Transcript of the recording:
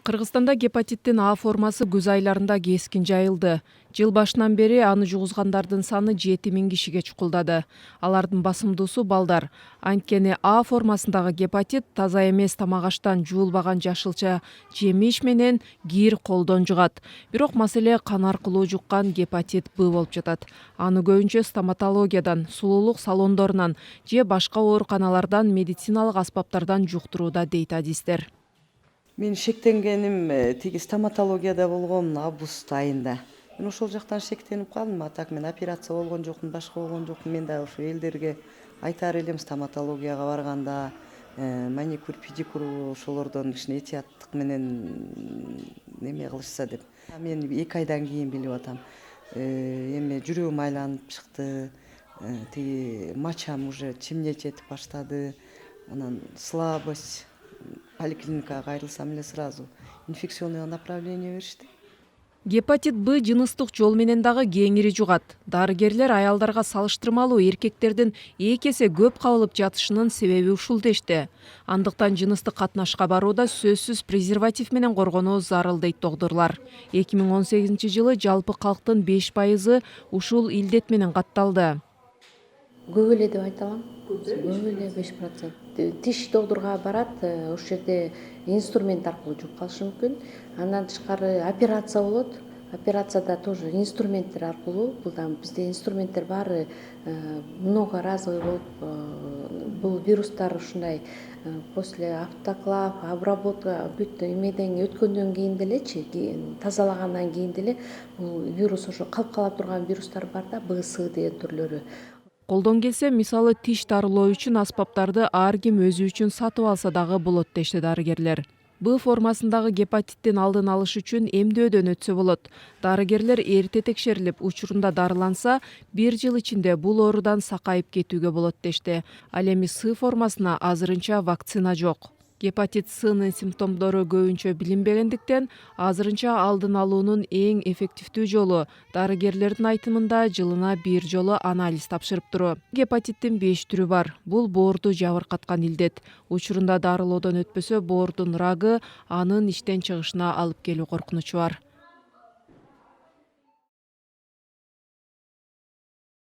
Кыргызстанда гепатиттин А формасы күз айларында кескин жайылды. Жыл башынан бери аны жугузгандардын саны 7000 кишиге чукулдады. Алардын басымдуусу балдар. Анткени А формасындагы гепатит таза эмес тамак аштан жуулбаган жашылча жемиш менен кир колдон жугат. Бирок маселе кан аркылуу жуккан гепатит Б болуп жатат. Аны көбүнчө стоматологиядан, сулуулук салондорунан же башка ооруканалардан медициналык аспаптардан жуктурууда дейт адистер. Мен шектенгеним тиги стоматологияда болгом август айында. Мен ошол жактан шектенип калдым. А так мен операция болгон жокмун, башка болгон жокмун. Мен да ушу элдерге айтар элем стоматологияга барганда маникюр, педикюр ошолордон кичине этияттык менен неме кылышса деп. Мен 2 айдан кийин билип атам. Эме жүрөгүм айланып чыкты. Тиги мачам уже чимне жетип баштады. Анан слабость. Поликлиникага кайрылсам эле сразу инфекционный направление беришти. Гепатит Б жыныстык жол менен дагы кеңири жугат. Дарыгерлер аялдарга салыштырмалуу эркектердин 2 эсе көп кабылып жатышынын себеби ушул дешти. Андыктан жыныстык катнашка барууда сөзсүз презерватив менен коргонуу зарыл дейт доктурлар. 2018-жылы жалпы калктын 5% ушул илдет менен катталды. Көп эле деп айта алам. Көп эле 5%. Тиш доктурга барат, ошол жерде инструмент аркылуу жуп калышы мүмкүн. Андан тышкары операция болот. Операцияда тоже инструменттер аркылуу. Бизде инструменттер баары многоразовый болуп, бул вирустар ушундай после автоклав, обработка бүт эмеден өткөндөн кийин делечи, тазалагандан кийин деле бул вирус ошо калып кала турган вирустар бар да, БС деген түрлөрү. Колдон келсе, мисалы тиш дарылоо үчүн аспаптарды ар ким өзү үчүн сатып алса дагы болот дешти дарыгерлер. Б формасындагы гепатиттин алдын алыш үчүн эмдөөдөн өтсө болот. Дарыгерлер эрте текшерилип, учурунда дарыланса, 1 жыл ичинде бул оорудан сакайып кетүүгө болот дешти. Ал эми С формасына азырынча вакцина жок. Гепатит S'нын симптомдору көбүнчө билинбегендиктен, азырынча алдын алуунун эң эффективдүү жолу дарыгерлердин айтымында жылына 1 жолу анализ тапшырып туруу. Гепатиттин 5 түрү бар. Бул боорду жабыркаткан илдет. Учурунда дарылоодон өтпөсө, боордун рагы анын иштен чыгышына алып келүү коркунучу бар.